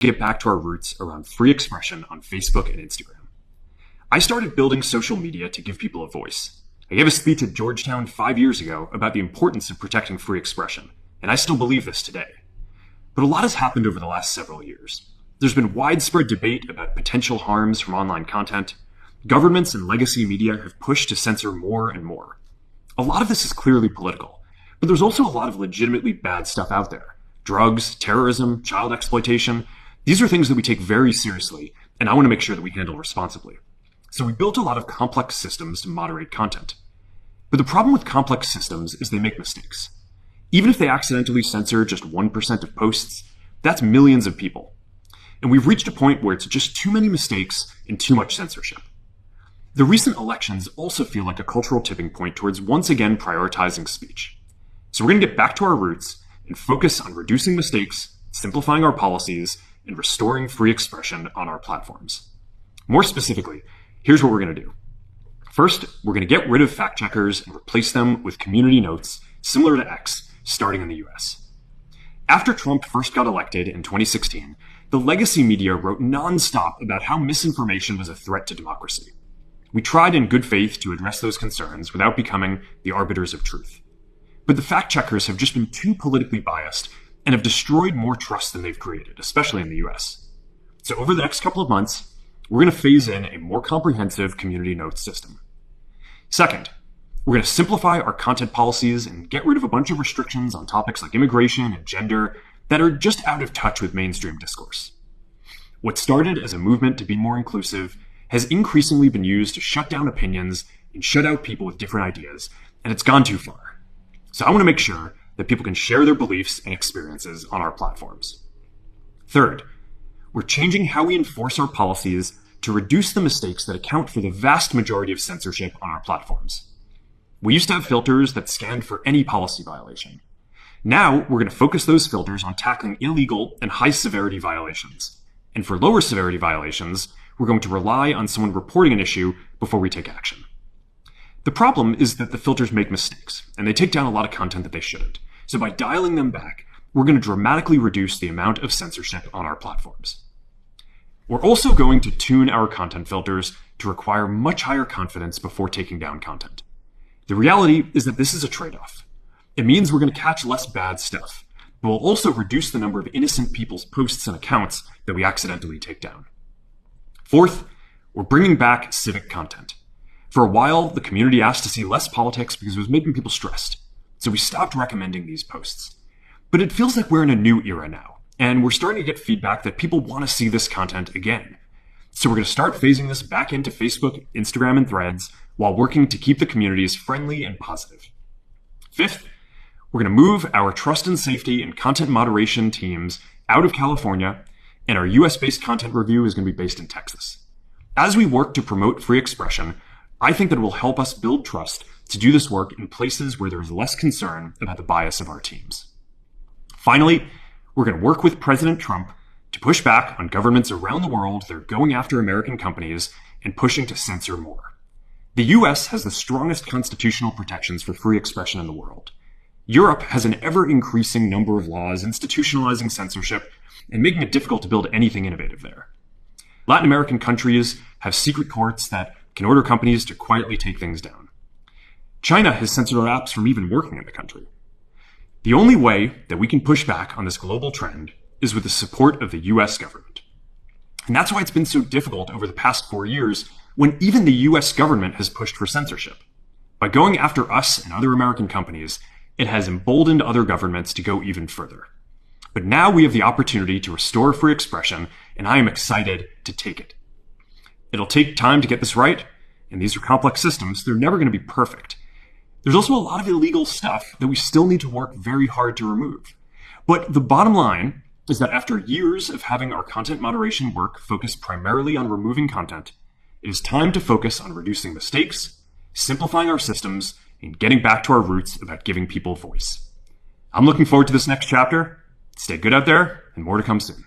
get back to our roots around free expression on Facebook and Instagram. I started building social media to give people a voice. I gave a speech at Georgetown 5 years ago about the importance of protecting free expression, and I still believe this today. But a lot has happened over the last several years. There's been widespread debate about potential harms from online content. Governments and legacy media have pushed to censor more and more. A lot of this is clearly political, but there's also a lot of legitimately bad stuff out there. Drugs, terrorism, child exploitation. These are things that we take very seriously, and I want to make sure that we handle responsibly. So we built a lot of complex systems to moderate content. But the problem with complex systems is they make mistakes. Even if they accidentally censor just 1% of posts, that's millions of people. And we've reached a point where it's just too many mistakes and too much censorship. The recent elections also feel like a cultural tipping point towards once again prioritizing speech. So we're going to get back to our roots and focus on reducing mistakes, simplifying our policies, and restoring free expression on our platforms. More specifically, here's what we're going to do. First, we're going to get rid of fact checkers and replace them with community notes similar to X, starting in the US. After Trump first got elected in 2016, the legacy media wrote nonstop about how misinformation was a threat to democracy. We tried in good faith to address those concerns without becoming the arbiters of truth. But the fact checkers have just been too politically biased and have destroyed more trust than they've created, especially in the US. So over the next couple of months, we're going to phase in a more comprehensive community notes system. Second, we're going to simplify our content policies and get rid of a bunch of restrictions on topics like immigration and gender that are just out of touch with mainstream discourse. What started as a movement to be more inclusive has increasingly been used to shut down opinions and shut out people with different ideas, and it's gone too far. So I want to make sure that people can share their beliefs and experiences on our platforms. Third, we're changing how we enforce our policies to reduce the mistakes that account for the vast majority of censorship on our platforms. We used to have filters that scanned for any policy violation. Now, we're going to focus those filters on tackling illegal and high-severity violations. And for lower severity violations, we're going to rely on someone reporting an issue before we take action. The problem is that the filters make mistakes, and they take down a lot of content that they shouldn't. So by dialing them back, we're going to dramatically reduce the amount of censorship on our platforms. We're also going to tune our content filters to require much higher confidence before taking down content. The reality is that this is a trade-off. It means we're going to catch less bad stuff, but we'll also reduce the number of innocent people's posts and accounts that we accidentally take down. Fourth, we're bringing back civic content. For a while, the community asked to see less politics because it was making people stressed. So we stopped recommending these posts. But it feels like we're in a new era now, and we're starting to get feedback that people want to see this content again. So we're going to start phasing this back into Facebook, Instagram, and Threads while working to keep the communities friendly and positive. Fifth, we're going to move our trust and safety and content moderation teams out of California, and our US-based content review is going to be based in Texas. As we work to promote free expression, I think that it will help us build trust to do this work in places where there is less concern about the bias of our teams. Finally, we're going to work with President Trump to push back on governments around the world that are going after American companies and pushing to censor more. The US has the strongest constitutional protections for free expression in the world. Europe has an ever-increasing number of laws institutionalizing censorship and making it difficult to build anything innovative there. Latin American countries have secret courts that can order companies to quietly take things down. China has censored our apps from even working in the country. The only way that we can push back on this global trend is with the support of the US government. And that's why it's been so difficult over the past 4 years when even the US government has pushed for censorship. By going after us and other American companies, it has emboldened other governments to go even further. But now we have the opportunity to restore free expression, and I am excited to take it. It'll take time to get this right, and these are complex systems. They're never going to be perfect. There's also a lot of illegal stuff that we still need to work very hard to remove. But the bottom line is that after years of having our content moderation work focus primarily on removing content, it is time to focus on reducing mistakes, simplifying our systems, and getting back to our roots about giving people voice. I'm looking forward to this next chapter. Stay good out there, and more to come soon.